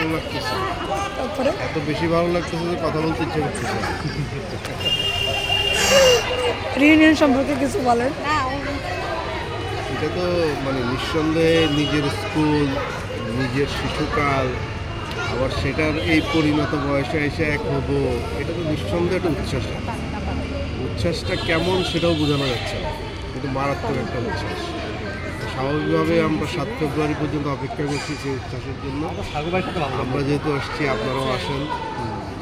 ভালো লাগতেছে। তারপরে এত বেশি ভালো লাগতেছে যে কথা বলতে ইচ্ছে করতেছে। রিউনিয়ন সম্পর্কে কিছু বলেন। এটা তো মানে নিঃসন্দেহে নিজের স্কুল, নিজের শিশুকাল, আবার সেটার এই পরিণত বয়সে এসে এক হবো, এটা তো নিঃসন্দেহে একটা উচ্ছ্বাস। উচ্ছ্বাসটা কেমন সেটাও বোঝানো যাচ্ছে না, কিন্তু মারাত্মক একটা উচ্ছ্বাস। স্বাভাবিকভাবে আমরা 7 ফেব্রুয়ারি পর্যন্ত অপেক্ষা করছি সেই উচ্ছ্বাসের জন্য। আমরা যেহেতু আসছি, আপনারাও আসেন,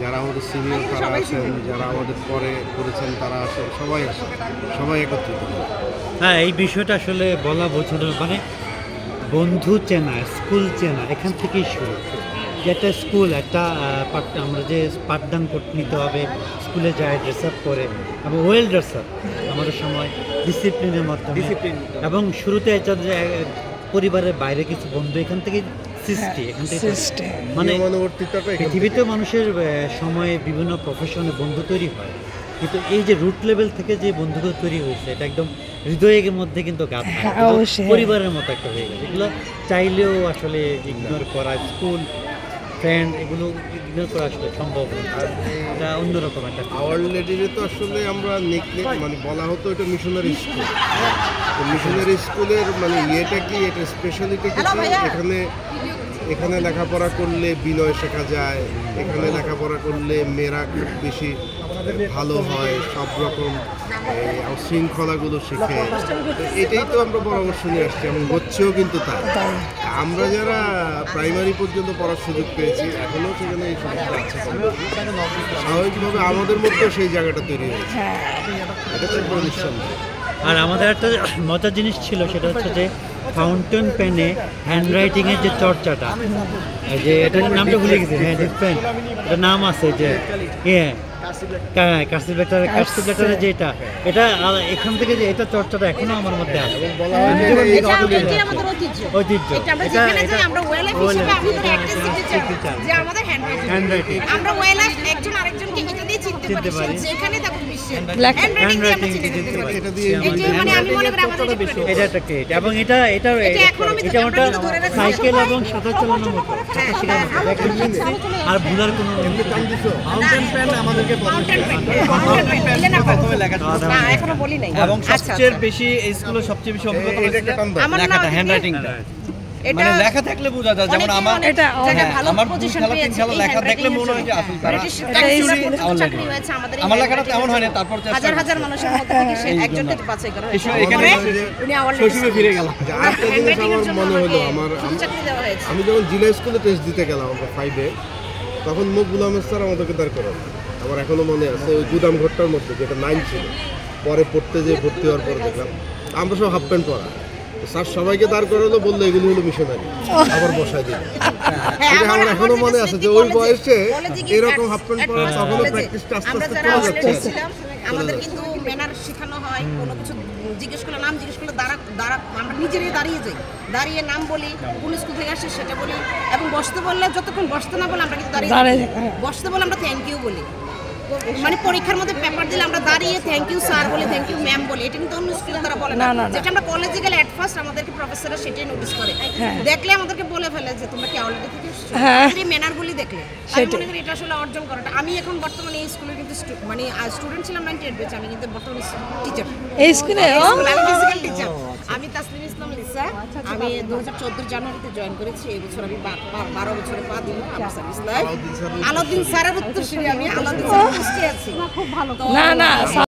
যারা আমাদের সিনিয়র তারা আসেন, যারা আমাদের পরে করেছেন তারা আসেন, সবাই আসেন, সবাই একত্রিত। হ্যাঁ, এই বিষয়টা আসলে বলা বোঝানো মানে বন্ধু চেনা, স্কুল চেনা এখান থেকেই শুরু। যে একটা স্কুল, একটা আমরা যে পাঠদান নিতে হবে, স্কুলে যায় ড্রেস আপ করে এবং ওয়েল ড্রেস আপ আমাদের সময় ডিসিপ্লিনের মাধ্যমে, এবং শুরুতে এটা যে পরিবারের বাইরে কিছু বন্ধু এখান থেকে সৃষ্টি, এখান থেকে মানে পৃথিবীতে মানুষের সময়ে বিভিন্ন প্রফেশনে বন্ধু তৈরি হয়, কিন্তু এই যে রুট লেভেল থেকে যে বন্ধুগুলো তৈরি হয়েছে এটা একদম হৃদয়ের মধ্যে কিন্তু গাঁথা, পরিবারের মতো একটা হয়ে গেছে। এগুলো চাইলেও আসলে ইগনোর করা, স্কুল ফ্রেন্ড এগুলো ইগনোর করা আসলে সম্ভব না। এটা অন্যরকম একটা। আওয়ার লেডিরে তো আসলে আমরা মানে বলা হতো এটা মিশনারি স্কুল। মিশনারি স্কুলের মানে ইয়েটা কি, এটা স্পেশালিটি কি, এখানে লেখাপড়া করলে বিনয় শেখা যায়, এখানে লেখাপড়া করলে মেয়েরা খুব বেশি ভালো হয়, সব রকম শৃঙ্খলাগুলো শিখে। এটাই তো আমরা পরামর্শ নিয়ে আসছি এবং হচ্ছেও কিন্তু তাই। আমরা যারা প্রাইমারি পর্যন্ত পড়ার সুযোগ পেয়েছি, এখনও সেখানে এই সুযোগটা আছে, স্বাভাবিকভাবে আমাদের মধ্যেও সেই জায়গাটা তৈরি হয়েছে, এটা তো নিঃসন্দেহ। আর আমাদের একটা মজার জিনিস ছিল, সেটা হচ্ছে যে ফাউন্টেন পেনে হ্যান্ডরাইটিংয়ের যে চর্চাটা, যে এটার নামটা ভুলে গেছি, হ্যাঁ ডিফারেন্ট একটা নাম আছে, যে কার্সিভ লেটারের যেটা, এটা এখান থেকে যে এটা চর্চাটা এখনো আমার মধ্যে আছে। ঐতিহ্য এবং এটা সাইকেল এবং সাঁতার চালানোর মতো, আর ভুলার কোনো এবং সবচেয়ে বেশি এই স্কুলের সবচেয়ে বেশি অভিজ্ঞতা লেখাটা, হ্যান্ডরাইটিংটা। মানে লেখা থাকলে বোঝা যায়, যেমন আমার লেখা দেখলে মনে হয় যে আসল তারা আমার লেখাটা তেমন হয় না। তারপর হাজার মানুষের মধ্যে থেকে সে একজনকে বাছাই করা হয়েছে, এখানে শৈশবে ফিরে গেলাম। মনে হলো আমি যখন জিলা স্কুলে টেস্ট দিতে গেলাম আমরা 5-এ, তখন মকবুল আহমেদ স্যার আমাদেরকে দাঁড় করান। আমার এখনো মনে আছে, ওই গুদাম ঘরটার মধ্যে, যেটা 9 ছিল, পরে পড়তে যেয়ে ভর্তি হওয়ার পরে দেখলাম আমরা সব হাফ প্যান্ট পরা। স্যার সবাইকে দাঁড় করালো, বললো এগুলো হলো মিশনারি, আবার বসায় দিল। আমার এখনো মনে আছে যে ওই বয়সে এরকম হাফ প্যান্ট পরা, তখনও প্র্যাকটিসটা আস্তে আস্তে চলে যাচ্ছে। আমাদের কিন্তু ম্যানার শেখানো হয়, কোনো কিছু জিজ্ঞেস করলে, নাম জিজ্ঞেস করলে আমরা নিজেরাই দাঁড়িয়ে যাই, দাঁড়িয়ে নাম বলি, কোন স্কুল থেকে আসছে সেটা বলি, এবং বসতে বললে যতক্ষণ বসতে না বলে আমরা কিন্তু দাঁড়িয়ে, বসতে বলে আমরা থ্যাংক ইউ বলি। মানে পরীক্ষার মধ্যে পেপার দিলে আমরা দাঁড়িয়ে থ্যাংক ইউ স্যার বলি, থ্যাংক ইউ ম্যাম বলি। এটা কিন্তু অন্য স্কুলে তারা বলে না, যেটা আমরা কলেজে গেলে অ্যাট ফার্স্ট আমাদেরকে প্রফেসররা সেটাই নোটিস করে, দেখলে আমাদেরকে বলে ফেলে যে তোমরা কি অলরেডি থেকে এই ম্যানারগুলি দেখলে। আমি মনে করি এটা আসলে অর্জন করাটা। আমি এখন বর্তমানে এই স্কুলে কিন্তু মানে স্টুডেন্ট ছিলাম 98 ব্যাচে, আমি কিন্তু বর্তমানে টিচার এই স্কুলে, ফিজিক্যাল টিচার। আমি তাসলিম ইসলাম লিসা, আমি 2014 জানুয়ারিতে জয়েন করেছি। এই বছর আমি 12 বছরে পা দিলাম আমার সার্ভিস লাইফ। আলাউদ্দিন স্যারের উত্তরসূরি, আমি আলাউদ্দিন স্যারের আছি। খুব ভালো। না